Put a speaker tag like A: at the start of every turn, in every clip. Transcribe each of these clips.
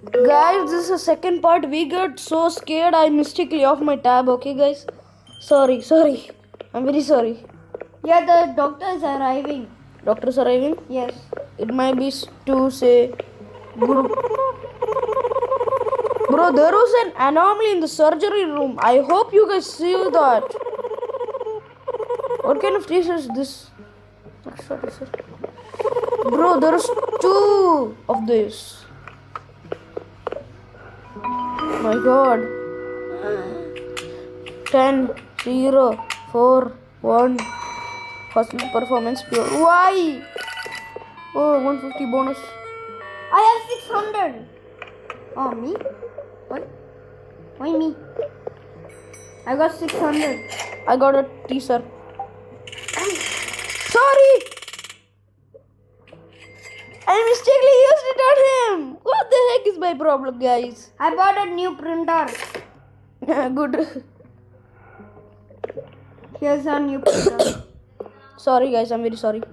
A: Guys, this is the second part. We got so scared I mistakenly off my tab. Okay, guys. Sorry. I'm very sorry.
B: Yeah, the doctor is arriving.
A: Doctor's arriving.
B: Yes.
A: It might be to say good. Bro, there was an anomaly in the surgery room. I hope you guys see that. What kind of t-shirt is this? Bro, there's 2 of this. My god. 10, 0, 4, 1. Hospital performance pure. Why? Oh, 150 bonus.
B: I have 600. Oh, me? What? Why me? I got 600.
A: I got a t-shirt. Sorry! I mistakenly used it on him. What the heck is my problem, guys?
B: I bought a new printer.
A: Good.
B: Here's a new printer.
A: Sorry, guys. I'm very sorry.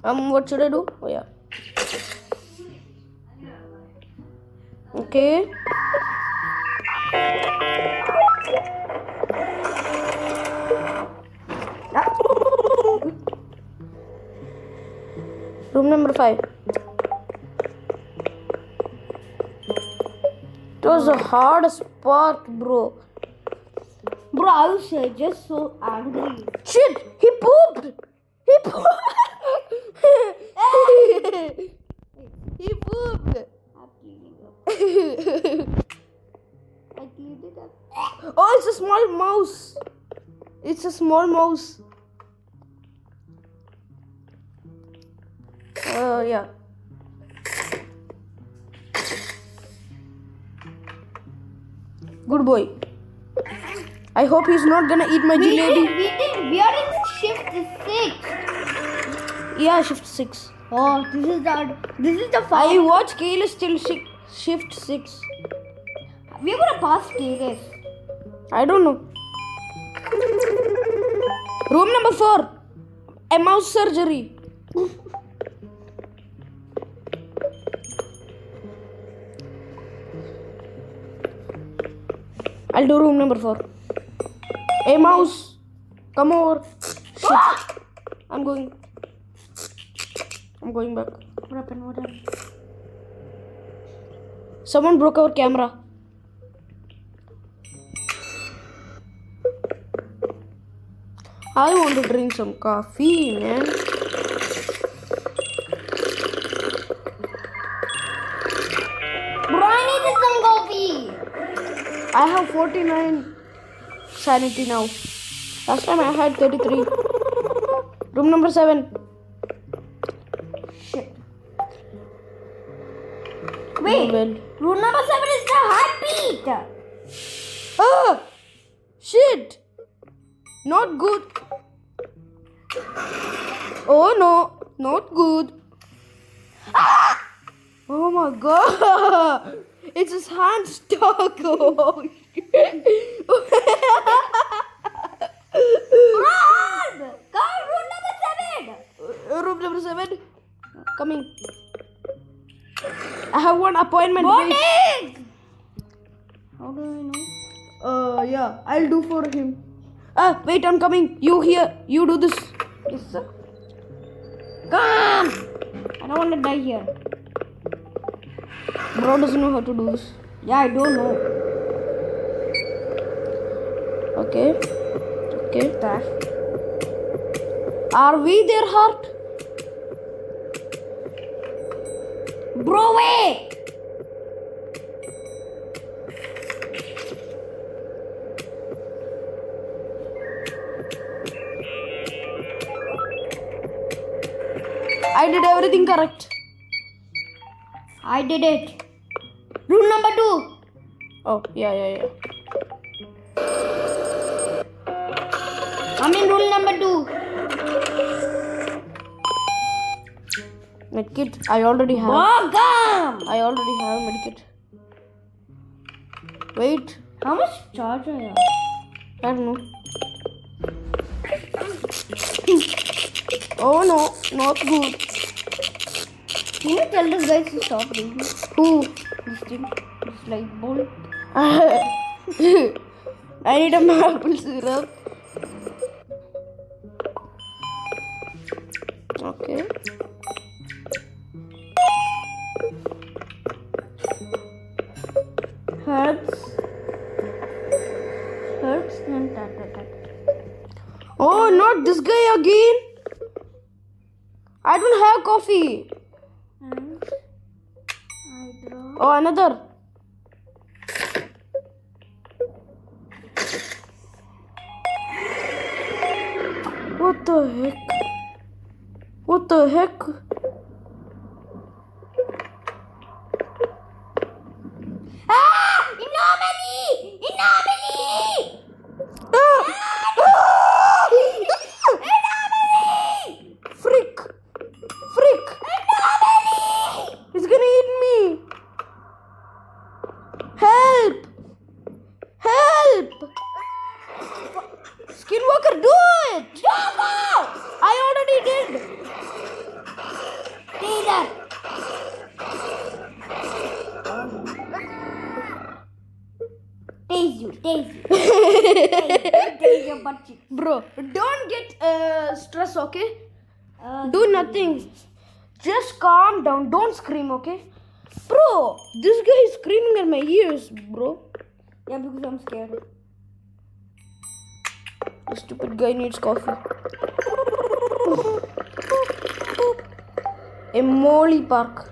A: What should I do? Oh, yeah. Okay. Room number 5. It was a hard spot, bro.
B: Bro, I was just so angry.
A: Shit! He pooped! He pooped! He pooped!
B: I'm cleaning up. I cleaned it up.
A: Oh, it's a small mouse. It's a small mouse. Yeah. Good boy. I hope he's not gonna eat my jalebi.
B: We are in shift 6.
A: Yeah, shift 6.
B: Oh, this is the
A: I
B: final.
A: watch Kayla still shift 6.
B: We're gonna pass Kailash.
A: I don't know. Room number 4. A mouse surgery. I'll do room number 4. A mouse. Come over. Shit. I'm going back.
B: What happened?
A: Someone broke our camera. I want to drink some coffee, man.
B: Bro, I need some coffee.
A: I have 49 sanity now. Last time I had 33. Room number 7.
B: Shit. Wait.
A: Well.
B: Room number 7 is the heartbeat.
A: Ah! Shit! Not good. Oh no, not good. Ah! Oh my god! It's his hand stuck. Oh.
B: Run! Come, room number 7.
A: Room number 7. Coming. I have one appointment.
B: Morning! How do I know?
A: Yeah, I'll do for him. Wait, I'm coming. You here. You do this.
B: Yes, sir. Come! I don't want to die here.
A: Bro doesn't know how to do this.
B: Yeah, I don't know.
A: Okay.
B: That.
A: Are we their heart?
B: Bro, wait!
A: I did everything correct.
B: I did it. Room number 2.
A: Oh, yeah.
B: I'm in room number 2.
A: Medkit. I already have.
B: Oh, come!
A: I already have medkit. Wait.
B: How much charge I have?
A: I don't know. Oh no, not good.
B: Can you tell this guy to stop doing this?
A: Who?
B: This thing. This light bulb.
A: I need a maple syrup. Okay.
B: Herbs. And that.
A: Oh, not this guy again. I don't have coffee.
B: And I draw.
A: Oh, another. What the heck? What the heck?
B: Ah! Anomaly! Anomaly!
A: Freak! Freak! He's gonna eat me! Help! Help! Skinwalker, do it! I already did!
B: Taser! Tase you. Tase your butt cheek.
A: Bro, don't get stress, okay?
B: Uh,
A: Do nothing. Just calm down. Don't scream, okay? Bro, this guy is screaming at my ears, bro.
B: Yeah, because I'm scared.
A: The stupid guy needs coffee. A Molly Park.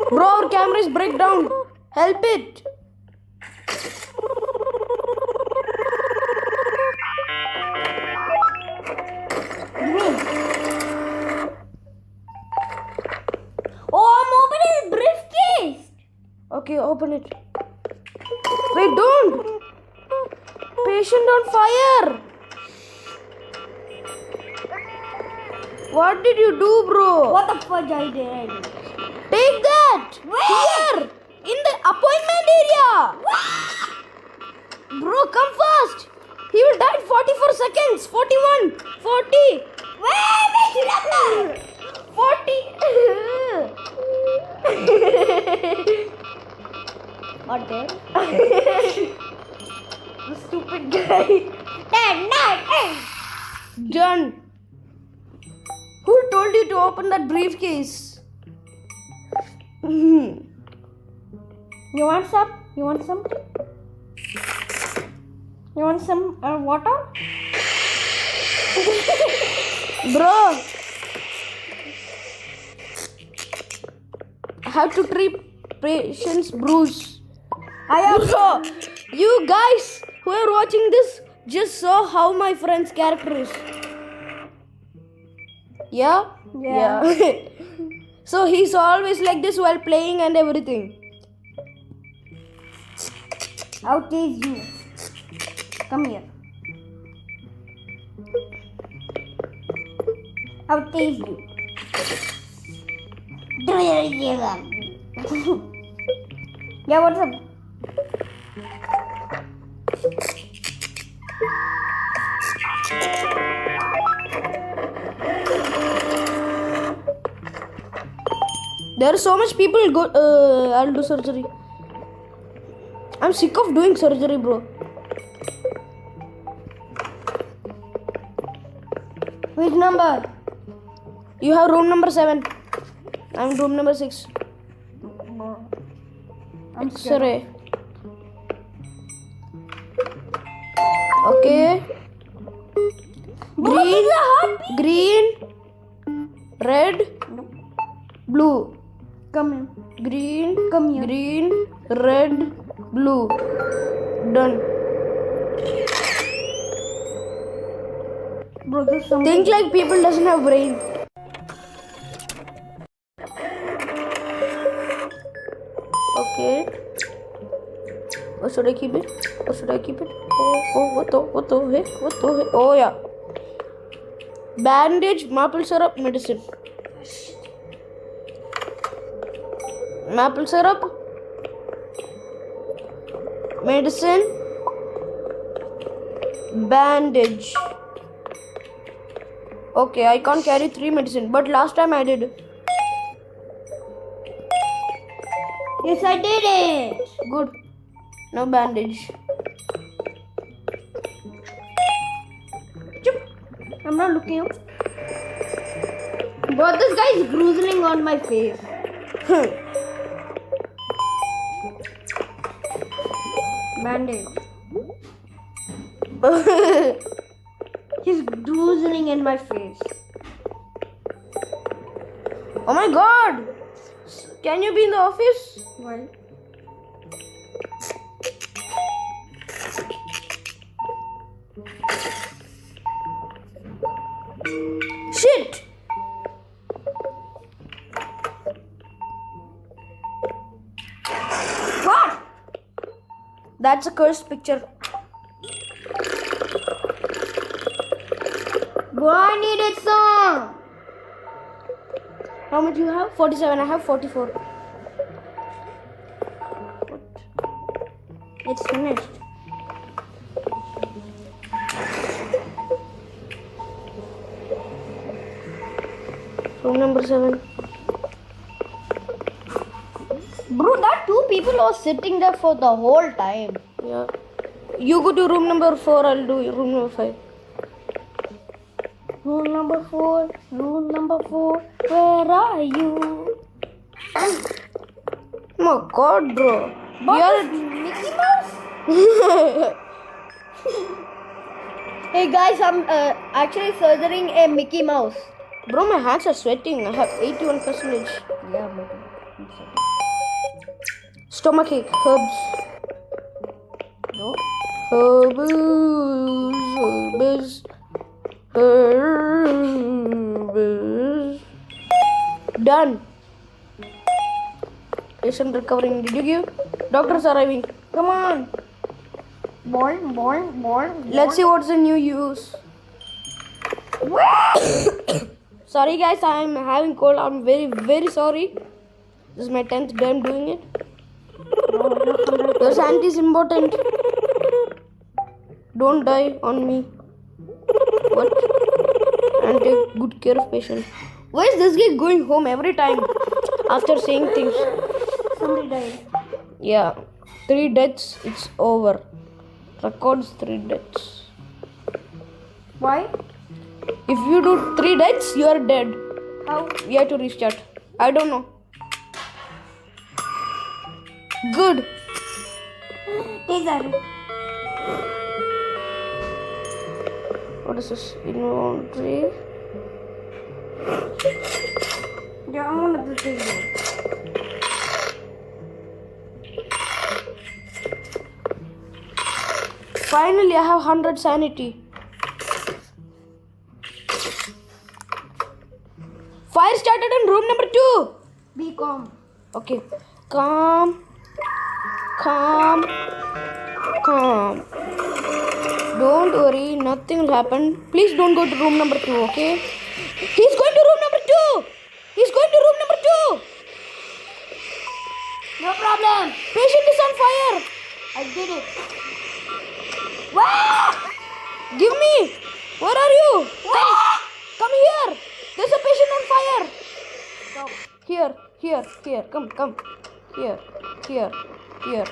A: Bro, our camera is breakdown. Help it.
B: Oh, I'm opening his briefcase.
A: Okay, open it. Wait, don't. Patient on fire. What did you do, bro?
B: What the fudge I did?
A: Take that.
B: Where?
A: Here. In the appointment area. Bro, come fast. He will die in 44 seconds. 41. 40.
B: Where?
A: 40.
B: What there?
A: The stupid guy.
B: 10, 9, 8.
A: Done. Who told you to open that briefcase?
B: You want some? You want some? You want some water?
A: Bro, I have to treat patient's bruise. Bro, you guys who are watching this just saw how my friend's character is. Yeah?
B: Yeah.
A: So he's always like this while playing and everything.
B: I'll tease you. Come here. I'll tease you. Yeah, what's up?
A: There are so much people go. I'll do surgery. I'm sick of doing surgery, bro.
B: Which number?
A: You have room number 7. I'm room number 6.
B: I'm scared.
A: X-ray. Okay. Green, red, blue.
B: Come here.
A: Green,
B: Come here.
A: green, red, blue. Done.
B: Bro, there's something.
A: Think like people doesn't have brain. Okay. Or should I keep it? Or should I keep it? Oh, what the heck? What the heck? Oh yeah. Bandage, maple syrup, medicine. Maple syrup, medicine, bandage. Okay, I can't carry 3 medicine, but last time I did.
B: Yes, I did it.
A: Good. No bandage.
B: Chup. I'm not looking up. But this guy is groozling on my face. Bandage. He's groozling in my face.
A: Oh my god! Can you be in the office?
B: Why?
A: Shit!
B: What?
A: That's a cursed picture.
B: Bro, I needed some.
A: How much you have? 47. I have 44.
B: It's finished.
A: Room number 7.
B: Bro, that two people are sitting there for the whole time.
A: Yeah. You go to room number 4. I'll do room number 5.
B: Rule number 4. Rule number 4. Where are you?
A: Oh my god, bro.
B: But
A: You're
B: Mickey Mouse? Hey guys, I'm actually surgerying a Mickey Mouse.
A: Bro, my hands are sweating. I have 81%.
B: Yeah, but
A: Stomachache. Herbs.
B: no.
A: Herbs. Herbs. Done. Patient recovering. Did you give? Doctor's arriving. Come on.
B: Born.
A: Let's see what's the new use. Sorry guys, I'm having cold. I'm very sorry. This is my 10th time doing it. Your sanity is important. Don't die on me. What? And take good care of patient. Why is this guy going home every time after saying things?
B: Somebody died.
A: Yeah. 3 deaths, it's over. Records 3 deaths.
B: Why?
A: If you do 3 deaths, you are dead.
B: How?
A: You have to restart. I don't know. Good.
B: Take that.
A: What is this? Inventory.
B: Yeah, I want to take that.
A: Finally, I have 100 sanity. Fire started in room number 2.
B: Be calm.
A: Okay. Calm. Don't worry, nothing will happen. Please don't go to room number 2, okay? He's going to room number 2. He's going to room number 2.
B: No problem.
A: Patient is on fire.
B: I did it.
A: Give me. Where are you? Come here. There's a patient on fire.
B: Stop.
A: Here. Come. Here.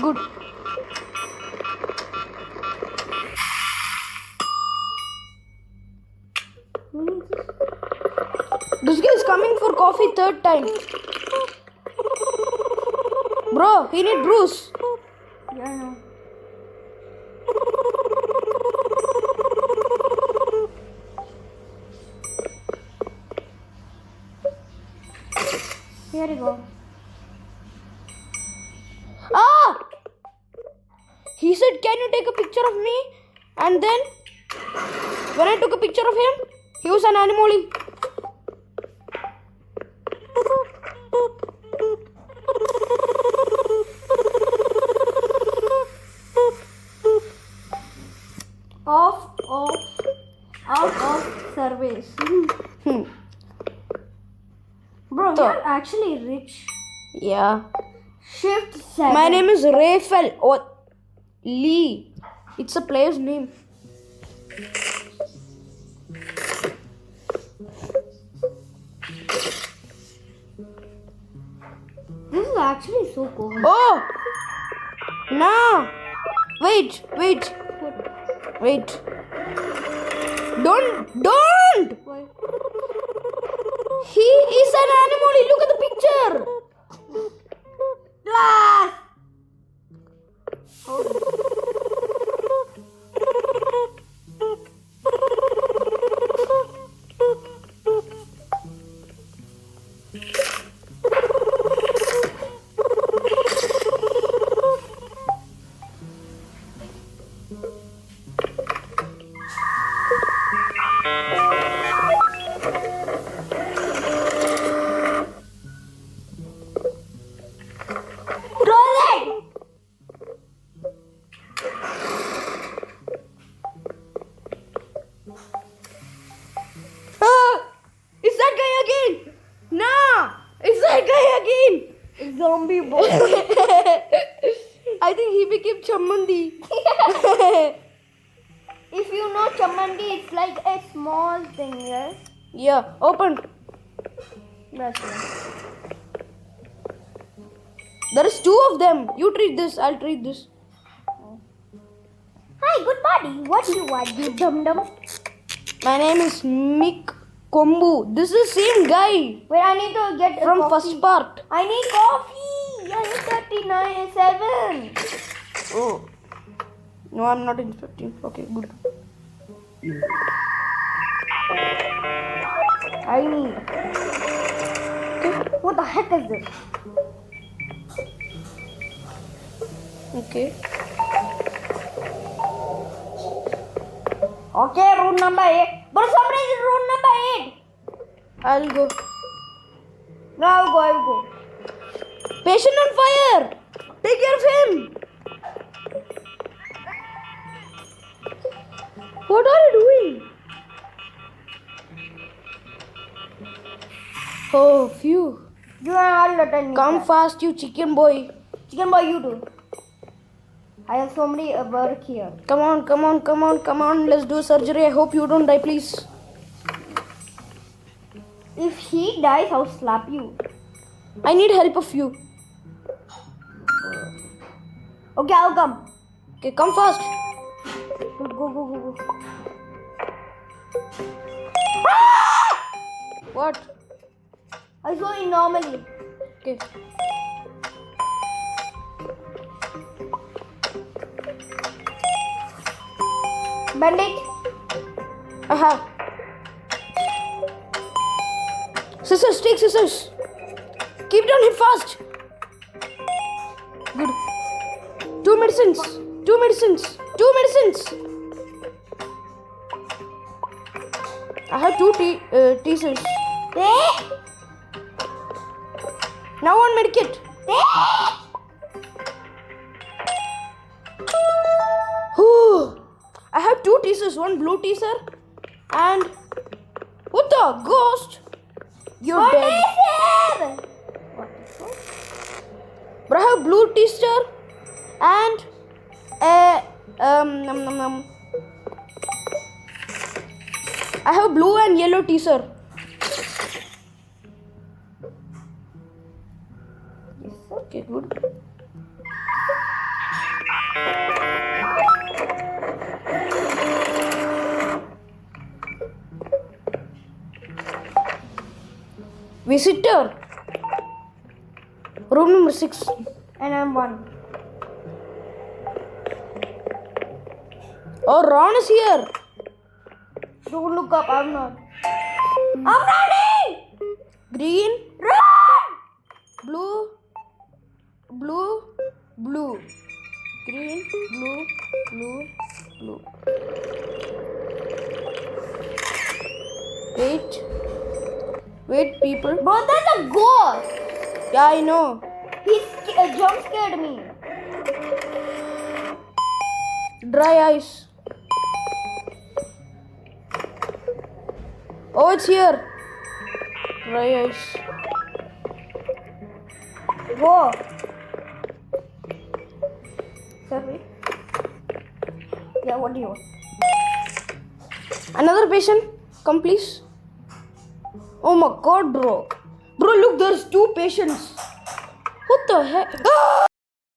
A: Good. This guy is coming for coffee 3rd time. Bro, he need Bruce.
B: Yeah, I know. Here you go.
A: Ah! He said, can you take a picture of me? And then, when I took a picture of him, he was an anomaly.
B: Out of service. Bro,
A: So-
B: you're actually rich.
A: Yeah.
B: Shift 7.
A: My name is Rafael or Lee. It's a player's name.
B: This is actually so cool.
A: Oh! No! Wait! Don't!
B: Why?
A: He is an anomaly. Look at the picture.
B: Glass!
A: It's that guy again. No! It's that guy again.
B: Zombie boy.
A: I think he became Chammandi.
B: If you know chamandi, it's like a small thing, yes?
A: Yeah, open.
B: That's right.
A: There is 2 of them. You treat this. I'll treat this.
B: Hi, good buddy. What do you want, you dum-dum?
A: My name is Mick Kombu. This is same guy
B: Wait, I need to get a
A: from
B: coffee.
A: first part.
B: I need coffee. I need 39.7.
A: Oh. No, I'm not in 15. Okay, good.
B: I need. What the heck is this?
A: Okay.
B: Okay, room number 8. But somebody is room number 8.
A: I'll go.
B: No, I will go.
A: Patient on fire. Take care of him. What are you doing? Oh, phew.
B: You are all let me.
A: Come fast, you chicken boy.
B: Chicken boy, you do. I have so many work here.
A: Come on. Let's do surgery. I hope you don't die, please.
B: If he dies, I'll slap you.
A: I need help of you.
B: Okay, I'll come.
A: Okay, come fast.
B: Go.
A: What?
B: I saw anomaly.
A: Okay.
B: Bandage.
A: Aha. Scissors, take scissors. Keep down him fast. Good. 2 medicines. I have 2 teasers. Now one medikit. I have 2 teasers, one blue teaser and what the ghost? You're dead. But I have blue teaser and I have blue and yellow teaser. Yes, okay, good. Visitor. Room number 6.
B: And I'm 1.
A: Oh, Ron is here.
B: Don't look up, I'm not. I'm running!
A: Green,
B: Run!
A: blue. Green, blue. Wait, people.
B: Bro, that's a ghost!
A: Yeah, I know.
B: He jump scared me.
A: Dry eyes. Oh, it's here. Dry eyes.
B: Go. Sorry. Yeah, what do you want?
A: Another patient. Come, please. Oh my God, bro. Bro, look, there's two patients. What the heck? Ah!